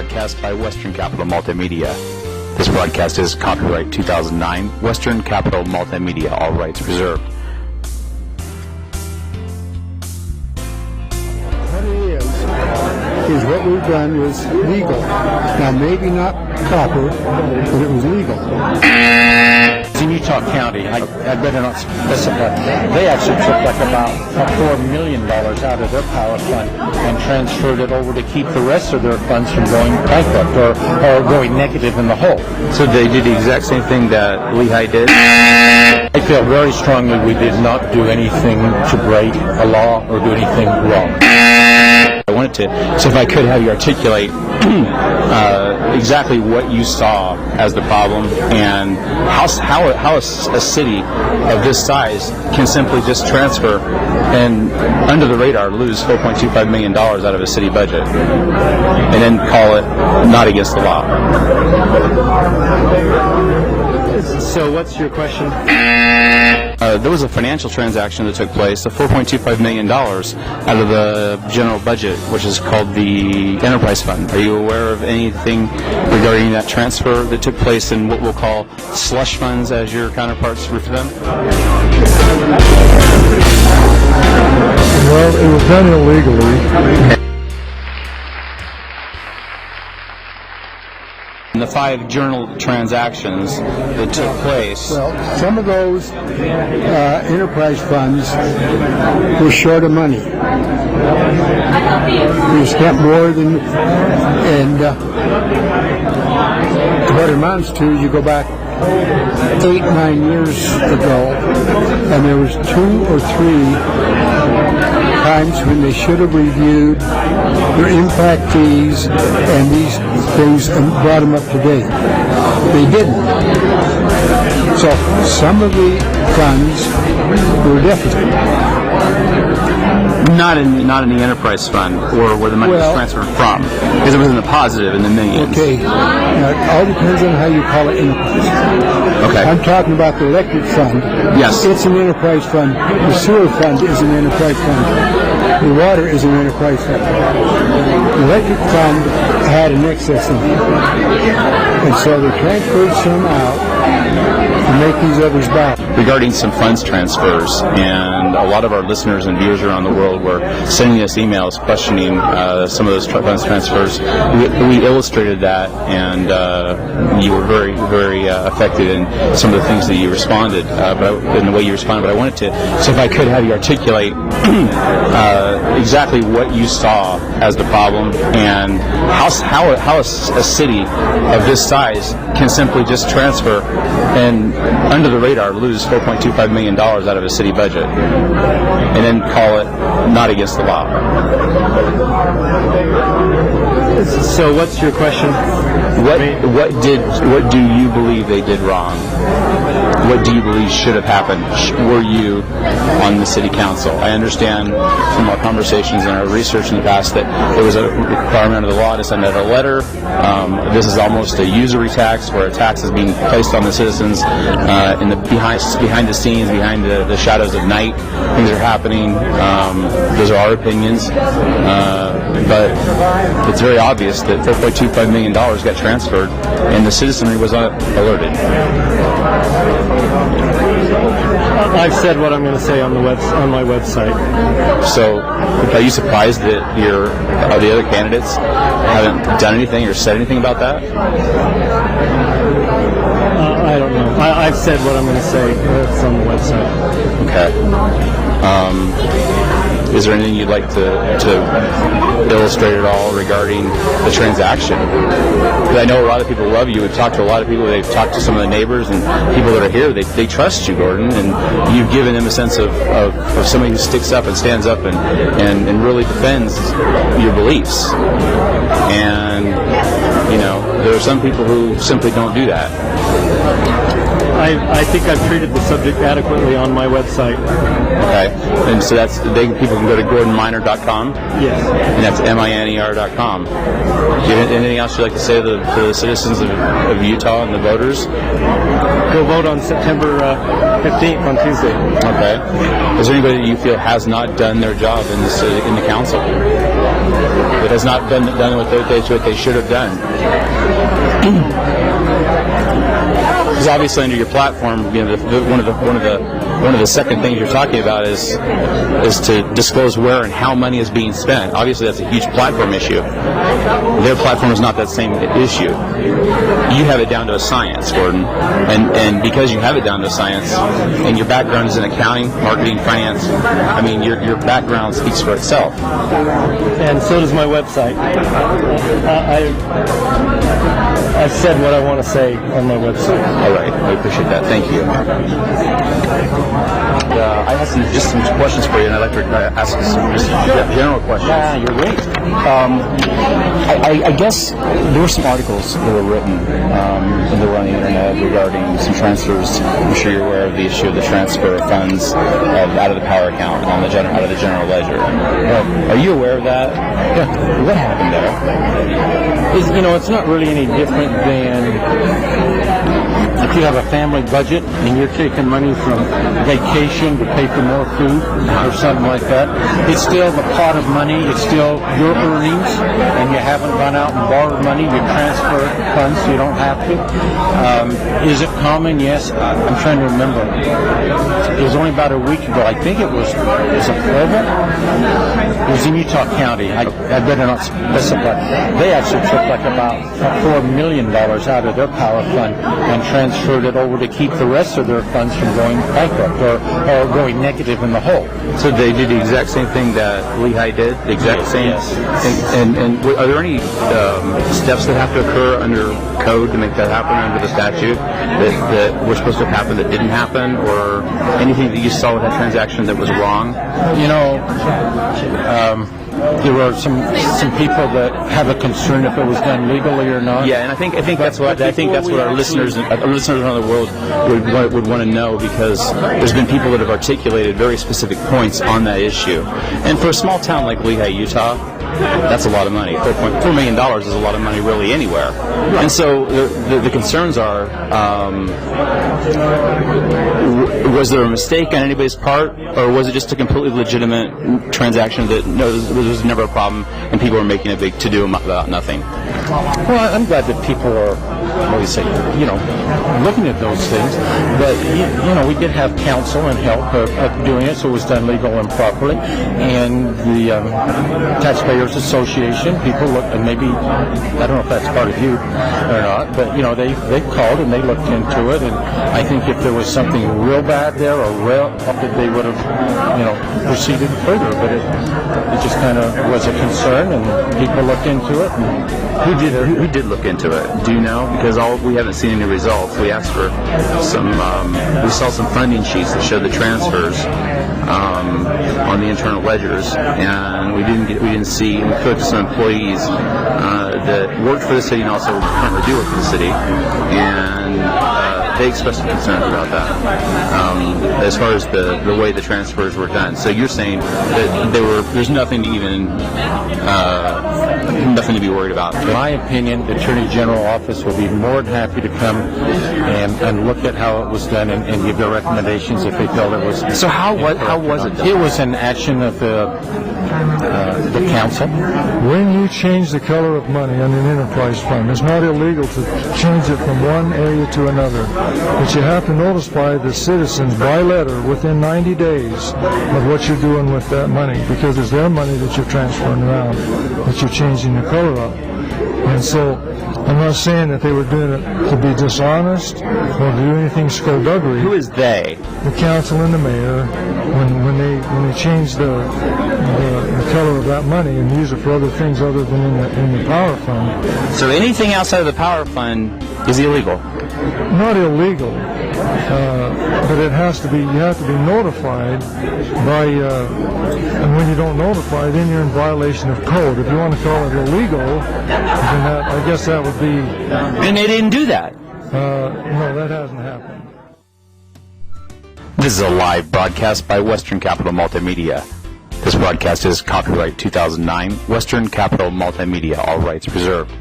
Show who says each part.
Speaker 1: broadcast by Western Capital Multimedia. This broadcast is copyright 2009, Western Capital Multimedia, all rights reserved.
Speaker 2: What it is what we've done is legal. Now, maybe not proper, but it was legal.
Speaker 3: In Utah County, I better not specify, they actually took like about $4 million out of their power fund and transferred it over to keep the rest of their funds from going bankrupt or going negative in the hole.
Speaker 1: So they did the exact same thing that Lehi did?
Speaker 3: I feel very strongly we did not do anything to break a law or do anything wrong.
Speaker 1: I wanted to, so if I could have you articulate exactly what you saw as the problem and how a city of this size can simply just transfer and under the radar lose $4.25 million out of a city budget and then call it not against the law.
Speaker 4: So what's your question?
Speaker 1: There was a financial transaction that took place of $4.25 million out of the general budget, which is called the Enterprise Fund. Are you aware of anything regarding that transfer that took place in what we'll call slush funds, as your counterparts refer to them?
Speaker 2: Well, it was done illegally.
Speaker 1: The 5 journal transactions that took place.
Speaker 2: Well, some of those enterprise funds were short of money. We spent more than, and what it amounts to, you go back 8-9 years ago, and there was 2 or 3 times when they should have reviewed their impact fees and these things and brought them up to date. They didn't. So some of the funds were deficit.
Speaker 1: Not in the Enterprise Fund, or where the money was transferred from, because it was in the positive in the millions.
Speaker 2: Okay. Now, it all depends on how you call it enterprise.
Speaker 1: Okay.
Speaker 2: I'm talking about the electric fund.
Speaker 1: Yes.
Speaker 2: It's an enterprise fund. The sewer fund is an enterprise fund. The water is an enterprise fund. The electric fund had an excess in it. And so they transferred some out to make these others back.
Speaker 1: Regarding some funds transfers, and a lot of our listeners and viewers around the world were sending us emails questioning some of those funds transfers. We illustrated that, and you were very, very affected in some of the things that you responded, in the way you responded. But I wanted to, so if I could have you articulate exactly what you saw as the problem and how a city of this size can simply just transfer and under the radar lose $4.25 million out of a city budget and then call it not against the law.
Speaker 4: So what's your question?
Speaker 1: What do you believe they did wrong? What do you believe should have happened? Were you on the city council? I understand from our conversations and our research in the past that there was a requirement of the law to send out a letter. This is almost a usury tax, where a tax is being placed on the citizens in the behind the scenes, behind the shadows of night. Things are happening. Those are our opinions, but it's very obvious that $4.25 million got transferred, and the citizenry was alerted.
Speaker 4: I've said what I'm going to say on my website.
Speaker 1: So, are you surprised that the other candidates haven't done anything or said anything about that?
Speaker 4: I don't know. I've said what I'm going to say. It's on the website.
Speaker 1: Okay. Is there anything you'd like to illustrate at all regarding the transaction? Because I know a lot of people love you. We've talked to a lot of people. They've talked to some of the neighbors and people that are here. They trust you, Gordon, and you've given them a sense of somebody who sticks up and stands up and really defends your beliefs. And, you know, there are some people who simply don't do that.
Speaker 4: I think I've treated the subject adequately on my website.
Speaker 1: Okay. And so people can go to GordonMiner.com?
Speaker 4: Yes.
Speaker 1: And that's MINER.com. Do you have anything else you'd like to say to the citizens of Utah and the voters?
Speaker 4: Go vote on September 15th on Tuesday.
Speaker 1: Okay. Is there anybody that you feel has not done their job in the council? That has not done what they should have done? Because obviously, under your platform, one of the second things you're talking about is to disclose where and how money is being spent. Obviously, that's a huge platform issue. Their platform is not that same issue. You have it down to a science, Gordon, and because you have it down to a science, and your background is in accounting, marketing, finance, I mean, your background speaks for itself.
Speaker 4: And so does my website. I've said what I want to say on my website.
Speaker 1: All right, I appreciate that. Thank you. I have some questions for you, and I'd like to ask you some general questions.
Speaker 3: Yeah, you're great.
Speaker 1: I guess there were some articles that were written on the internet regarding some transfers. I'm sure you're aware of the issue of the transfer of funds out of the power account out of the general ledger. Are you aware of that? Yeah. What happened there?
Speaker 3: It's not really any different than if you have a family budget and you're taking money from vacation to pay for more food or something like that. It's still the pot of money. It's still your earnings, and you haven't gone out and borrowed money. You transfer funds, so you don't have to. Is it common? Yes. I'm trying to remember. It was only about a week ago. I think it was Pueblo? It was in Utah County. I better not specify. They actually took like about $4 million out of their power fund and transferred it over to keep the rest of their funds from going bankrupt or going negative in the hole.
Speaker 1: So they did the exact same thing that Lehi did? The exact same?
Speaker 3: Yes.
Speaker 1: And are there any steps that have to occur under code to make that happen under the statute that were supposed to happen that didn't happen, or anything that you saw with that transaction that was wrong?
Speaker 3: There were some people that have a concern if it was done legally or not.
Speaker 1: Yeah, and I think that's what our listeners around the world would want to know, because there's been people that have articulated very specific points on that issue. And for a small town like Lehi, Utah, that's a lot of money. $4 million is a lot of money really anywhere. And so the concerns are, was there a mistake on anybody's part, or was it just a completely legitimate transaction that there was never a problem and people were making a big to-do about nothing?
Speaker 3: Well, I'm glad that people are, looking at those things. But, we did have counsel and help of doing it, so it was done legal and properly. And the Taxpayers Association, people looked, and maybe, I don't know if that's part of you or not, but, they called and they looked into it. And I think if there was something real bad there or that they would have, proceeded further. But it just kind of was a concern, and people looked into it. And
Speaker 1: who did look into it? Do you know? Because we haven't seen any results. We asked for some. We saw some funding sheets that showed the transfers on the internal ledgers, and we didn't see. We spoke to some employees that worked for the city and also currently do work for the city, and they expressed some concerns about that as far as the way the transfers were done. So you're saying that there's nothing to even nothing to be worried about.
Speaker 3: In my opinion, the Attorney General office will be more than happy to come and look at how it was done and give their recommendations if they felt it was.
Speaker 1: So how was it done?
Speaker 3: It was an action of the council.
Speaker 2: When you change the color of money on an enterprise fund, it's not illegal to change it from one area to another. But you have to notify the citizens by letter within 90 days of what you're doing with that money, because it's their money that you're transferring around, that you're changing the color of. And so I'm not saying that they were doing it to be dishonest or to do anything skullduggery.
Speaker 1: Who is they?
Speaker 2: The council and the mayor, when they change the color of that money and use it for other things other than in the power fund.
Speaker 1: So anything outside of the power fund is illegal?
Speaker 2: Not illegal, but it has to be. You have to be notified by, and when you don't notify, then you're in violation of code. If you want to call it illegal, then I guess that would be.
Speaker 1: And they didn't do that.
Speaker 2: No, that hasn't happened.
Speaker 1: This is a live broadcast by Western Capital Multimedia. This broadcast is copyright 2009, Western Capital Multimedia, all rights reserved.